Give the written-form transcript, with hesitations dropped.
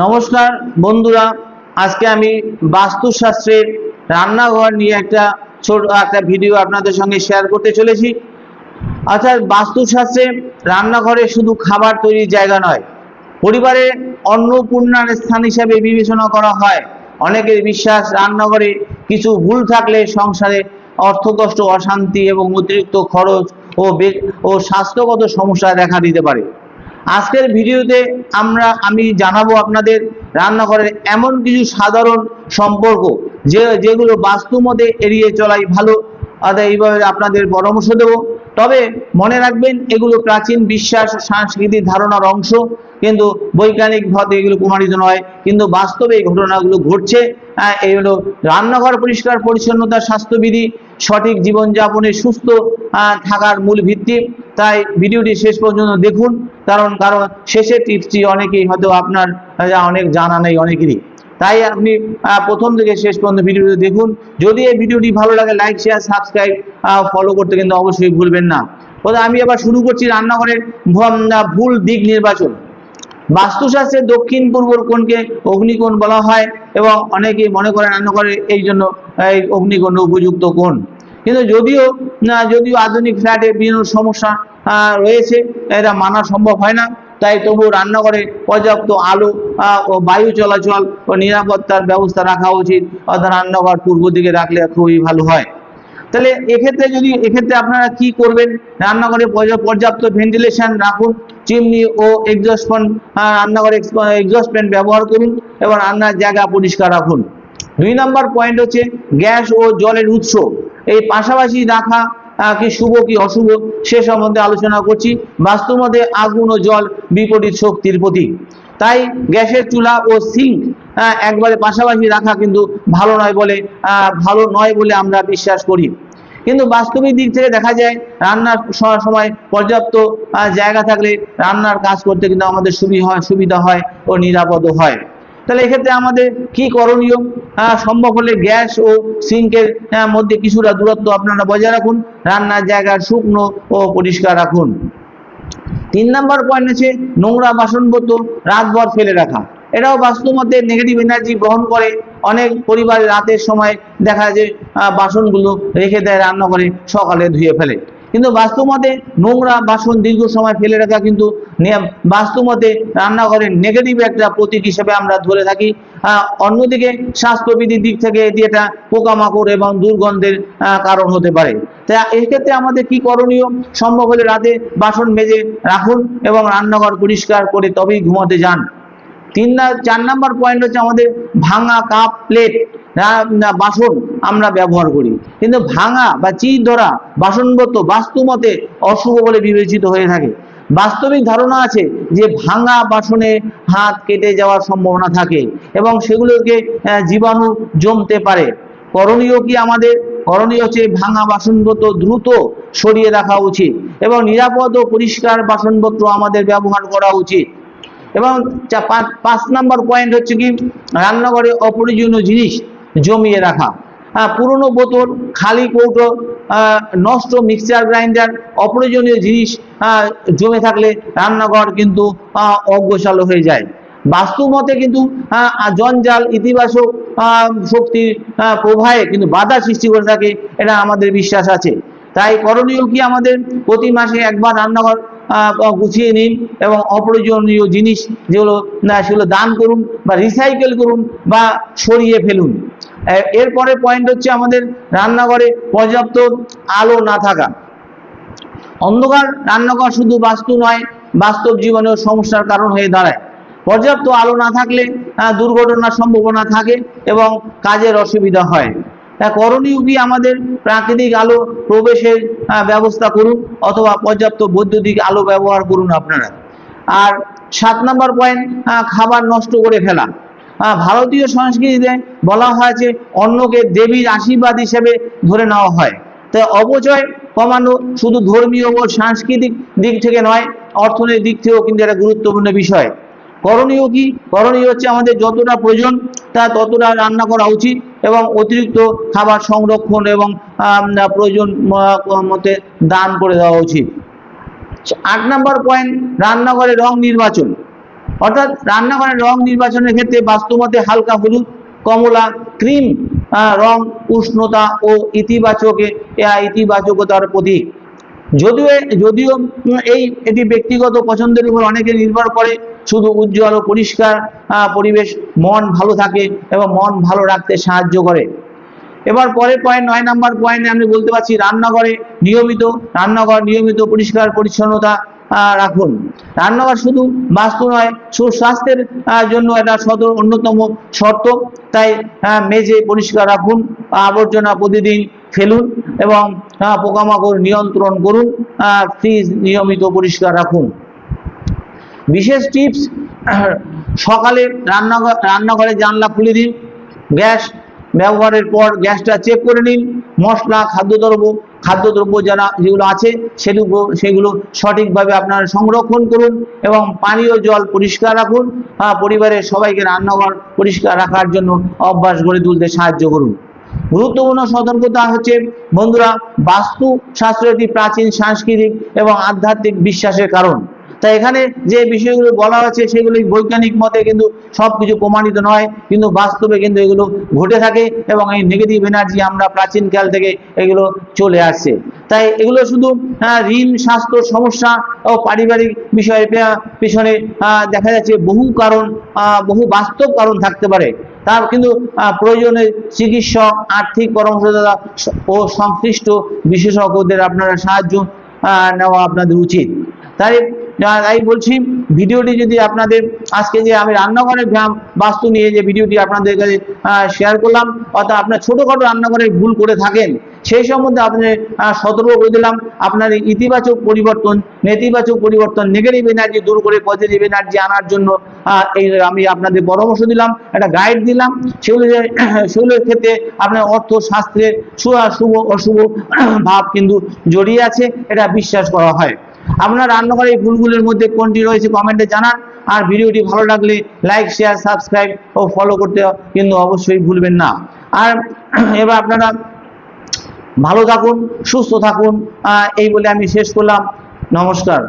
নমস্কার বন্ধুরা, আজকে আমি বাস্তুশাস্ত্রের রান্নাঘর নিয়ে ছোট একটা ভিডিও আপনাদের সঙ্গে শেয়ার করতে চলেছি। অর্থাৎ বাস্তুশাস্ত্রে রান্নাঘরে শুধু খাবার তৈরির জায়গা নয়, পরিবারে অন্নপূর্ণার স্থান হিসাবে বিবেচনা করা হয়। অনেকের বিশ্বাস রান্নাঘরে কিছু ভুল থাকলে সংসারে অর্থকষ্ট, অশান্তি এবং অতিরিক্ত খরচ ও স্বাস্থ্যগত সমস্যা দেখা দিতে পারে। আজকের ভিডিওতে আমি জানাবো আপনাদের রান্নাঘরের এমন কিছু সাধারণ সম্পর্ক যেগুলো বাস্তু মতে এড়িয়ে চলাই ভালো। এইভাবে আপনাদের পরামর্শ দেব। তবে মনে রাখবেন, এগুলো প্রাচীন বিশ্বাস ও সাংস্কৃতিক ধারণার অংশ, কিন্তু বৈজ্ঞানিক ভাবে এগুলো প্রমাণিত নয়। কিন্তু বাস্তবে এই ঘটনাগুলো ঘটছে। এই হলো রান্নাঘর পরিষ্কার পরিচ্ছন্নতা, স্বাস্থ্যবিধি, সঠিক জীবনযাপনের সুস্থ থাকার মূল ভিত্তি। তাই ভিডিওটি শেষ পর্যন্ত দেখুন, কারণ শেষের টিপসটি অনেকেই হয়তো আপনার অনেক জানা নেই অনেকেরই। তাই আপনি প্রথম থেকে শেষ পর্যন্ত ভিডিওটি দেখুন। যদি এই ভিডিওটি ভালো লাগে, লাইক, শেয়ার, সাবস্ক্রাইব, ফলো করতে কিন্তু অবশ্যই ভুলবেন না। আমি এবার শুরু করছি রান্নাঘরের ভুল দিক নির্বাচন। বাস্তুশাস্ত্রে দক্ষিণ পূর্ব কোণকে অগ্নিকোণ বলা হয় এবং অনেকেই মনে করেন রান্নাঘরে এই জন্য এই অগ্নিকোণ উপযুক্ত কোণ। কিন্তু যদিও আধুনিক ফ্ল্যাটে বিভিন্ন সমস্যা রয়েছে, এটা মানা সম্ভব হয় না। তাই তবু রান্নাঘরে পর্যাপ্ত আলো ও বায়ু চলাচল ও নিরাপত্তার ব্যবস্থা রাখা উচিত। অর্থাৎ রান্নাঘর পূর্ব দিকে রাখলে খুবই ভালো হয়। তাহলে এক্ষেত্রে আপনারা কি করবেন? রান্নাঘরে পর্যাপ্ত ভেন্টিলেশন রাখুন। চিমনি ও এক্সস্ট ফ্যান, রান্নাঘরে এক্সস্ট ফ্যান ব্যবহার করুন এবং রান্নার জায়গা পরিষ্কার রাখুন। 2 নম্বর পয়েন্ট হচ্ছে গ্যাস ও জলের উৎস। এই পাশাপাশি রাখা কি শুভ কি অশুভ সে সম্বন্ধে আলোচনা করছি। বাস্তু মতে আগুন ও জল বিপরীত শক্তির প্রতীক। তাই গ্যাসের চুলা ও সিঙ্ক একবারে পাশাপাশি রাখা কিন্তু ভালো নয় বলে আমরা বিশ্বাস করি। কিন্তু বাস্তবিক দিক থেকে দেখা যায় রান্নার সময় পর্যাপ্ত জায়গা থাকলে রান্নার কাজ করতে কিন্তু আমাদের সুবিধা হয় ও নিরাপদ হয়। তাহলে এক্ষেত্রে আমাদের কি করণীয়? সম্ভব হলে গ্যাস ও সিঙ্কের মধ্যে কিছুটা দূরত্ব আপনারা বজায় রাখুন। রান্নার জায়গা শুকনো ও পরিষ্কার রাখুন। 3 নম্বর পয়েন্ট হচ্ছে নোংরা বাসনপত্র রাতভর ফেলে রাখা। এটাও বাস্তু মতে নেগেটিভ এনার্জি গ্রহণ করে। অনেক পরিবারে রাতের সময় দেখা যায় বাসনগুলো রেখে দেয় রান্নাঘরে, সকালে ধুয়ে ফেলে। কিন্তু বাস্তু মতে নোংরা বাসন দীর্ঘ সময় ফেলে রাখা কিন্তু বাস্তু মতে রান্নাঘরের নেগেটিভ একটা প্রতীক হিসেবে আমরা ধরে থাকি। অন্যদিকে স্বাস্থ্যবিধির দিক থেকে এটি একটা পোকামাকড় এবং দুর্গন্ধের কারণ হতে পারে। তাই এক্ষেত্রে আমাদের কি করণীয়? সম্ভব হলে রাতে বাসন মেজে রাখুন এবং রান্নাঘর পরিষ্কার করে তবেই ঘুমাতে যান। 4 নম্বর পয়েন্ট হচ্ছে আমাদের ভাঙা কাপ, প্লেট, বাসন আমরা ব্যবহার করি, কিন্তু ভাঙা বা চির ধরা বাসনপত্র বাস্তু মতে অশুভ বলে বিবেচিত হয়ে থাকে। বাস্তবিক ধারণা আছে যে ভাঙা বাসনে হাত কেটে যাওয়ার সম্ভাবনা থাকে এবং সেগুলোকে জীবাণু জমতে পারে। করণীয় কি আমাদের? করণীয় হচ্ছে ভাঙা বাসনপত্র দ্রুত সরিয়ে রাখা উচিত এবং নিরাপদ ও পরিষ্কার বাসনপত্র আমাদের ব্যবহার করা উচিত। এবং 5 নম্বর পয়েন্ট হচ্ছে কি রান্নাঘরে অপ্রয়োজনীয় জিনিস জমিয়ে রাখা। পুরনো বোতল, খালি কৌটো, নষ্ট মিক্সচার গ্রাইন্ডার, অপ্রয়োজনীয় জিনিস জমে থাকলে রান্নাঘর কিন্তু অগোছালো হয়ে যায়। বাস্তু মতে কিন্তু জঞ্জাল ইতিবাচক শক্তির প্রবাহে কিন্তু বাধা সৃষ্টি করে থাকে, এটা আমাদের বিশ্বাস আছে। তাই করণীয় কি আমাদের? প্রতি মাসে একবার রান্নাঘর গুছিয়ে নিন এবং অপ্রয়োজনীয় জিনিস সেগুলো দান করুন বা রিসাইকেল করুন বা সরিয়ে ফেলুন। এরপরে পয়েন্ট হচ্ছে আমাদের রান্নাঘরে পর্যাপ্ত আলো না থাকা। অন্ধকার রান্নাঘর শুধু বাস্তু নয়, বাস্তব জীবনেও সমস্যার কারণ হয়ে দাঁড়ায়। পর্যাপ্ত আলো না থাকলে দুর্ঘটনার সম্ভাবনা থাকে এবং কাজের অসুবিধা হয়। করণীয় কি আমাদের? প্রাকৃতিক আলো প্রবেশের ব্যবস্থা করুন অথবা পর্যাপ্ত বৈদ্যুতিক আলো ব্যবহার করুন আপনারা। আর 7 নম্বর পয়েন্ট খাবার নষ্ট করে ফেলা। ভারতীয় সংস্কৃতিতে বলা হয়েছে অন্নকে দেবীর আশীর্বাদ হিসেবে ধরে নেওয়া হয়। তাই অপচয় কমানো শুধু ধর্মীয় ও সাংস্কৃতিক দিক থেকে নয়, অর্থনৈতিক দিক থেকেও কিন্তু একটা গুরুত্বপূর্ণ বিষয়। করণীয় কি? করণীয় হচ্ছে আমাদের যতটা প্রয়োজন ততটা রান্না করা উচিত এবং অতিরিক্ত খাবার সংরক্ষণ এবং প্রয়োজন মতে দান করে দেওয়া উচিত। 8 নম্বর পয়েন্ট রান্নাঘরে রং নির্বাচন। অর্থাৎ রান্নাঘরের রং নির্বাচনের ক্ষেত্রে বাস্তুমতে হালকা হলুদ, কমলা, ক্রিম রং উষ্ণতা ও ইতিবাচকতার প্রতীক। যদিও এটি ব্যক্তিগত পছন্দের উপর অনেকে নির্ভর করে, শুধু উজ্জ্বল ও পরিষ্কার পরিবেশ মন ভালো থাকে এবং মন ভালো রাখতে সাহায্য করে। এবার পরের পয়েন্ট 9 নম্বর পয়েন্টে আমি বলতে পারছি রান্নাঘর নিয়মিত পরিষ্কার পরিচ্ছন্নতা রাখুন। রান্নাঘর শুধু বাস্তু নয়, সুস্বাস্থ্যের জন্য এটা অন্যতম শর্ত। তাই মেঝে পরিষ্কার রাখুন, আবর্জনা প্রতিদিন ফেলুন এবং পোকামাকড় নিয়ন্ত্রণ করুন, ফ্রিজ নিয়মিত পরিষ্কার রাখুন। বিশেষ টিপস, সকালে রান্নাঘরে জানলা খুলে দিন, গ্যাস ব্যবহারের পর গ্যাসটা চেক করে নিন, মশলা খাদ্যদ্রব্য যেগুলো আছে সেগুলো সঠিকভাবে আপনারা সংরক্ষণ করুন এবং পানীয় জল পরিষ্কার রাখুন। পরিবারের সবাইকে রান্নাঘর পরিষ্কার রাখার জন্য অভ্যাস গড়ে তুলতে সাহায্য করুন। গুরুত্বপূর্ণ সতর্কতা হচ্ছে বন্ধুরা, বাস্তু শাস্ত্র একটি প্রাচীন সাংস্কৃতিক এবং আধ্যাত্মিক বিশ্বাসের কারণ। তাই এখানে যে বিষয়গুলো বলা হচ্ছে সেগুলি বৈজ্ঞানিক মতে কিন্তু সবকিছু প্রমাণিত নয়, কিন্তু বাস্তবে কিন্তু এগুলো ঘটে থাকে এবং এই নেগেটিভ এনার্জি আমরা প্রাচীনকাল থেকে এগুলো চলে আসছে। তাই এগুলো শুধু ঋণ, স্বাস্থ্য সমস্যা ও পারিবারিক বিষয়ের পিছনে দেখা যাচ্ছে বহু বাস্তব কারণ থাকতে পারে। তার কিন্তু প্রয়োজনে চিকিৎসক, আর্থিক পরামর্শদাতা ও সংশ্লিষ্ট বিশেষজ্ঞদের আপনারা সাহায্য নেওয়া আপনাদের উচিত। তাই বলছি, ভিডিওটি যদি আপনাদের আজকে যে আমি রান্নাঘরের বাস্তু নিয়ে যে ভিডিওটি আপনাদের কাছে শেয়ার করলাম, অর্থাৎ আপনার ছোটখাটো রান্নাঘরে ভুল করে থাকেন সেই সম্বন্ধে আপনাদের সতর্ক করে দিলাম। আপনার ইতিবাচক পরিবর্তন, নেতিবাচক পরিবর্তন, নেগেটিভ এনার্জি দূর করে পজিটিভ এনার্জি আনার জন্য আমি আপনাদের পরামর্শ দিলাম, একটা গাইড দিলাম। সেগুলোর ক্ষেত্রে আপনার অর্থ শাস্ত্রের শুভ অশুভ ভাব কিন্তু জড়িয়ে আছে, এটা বিশ্বাস করা হয়। আপনার রান্নাঘরে এই ভুলগুলোর মধ্যে কোনটি রয়েছে কমেন্টে জানান। আর ভিডিওটি ভালো লাগলে লাইক, শেয়ার, সাবস্ক্রাইব ও ফলো করতে কিন্তু অবশ্যই ভুলবেন না। আর এবার আপনারা ভালো থাকুন, সুস্থ থাকুন, এই বলে আমি শেষ করলাম। নমস্কার।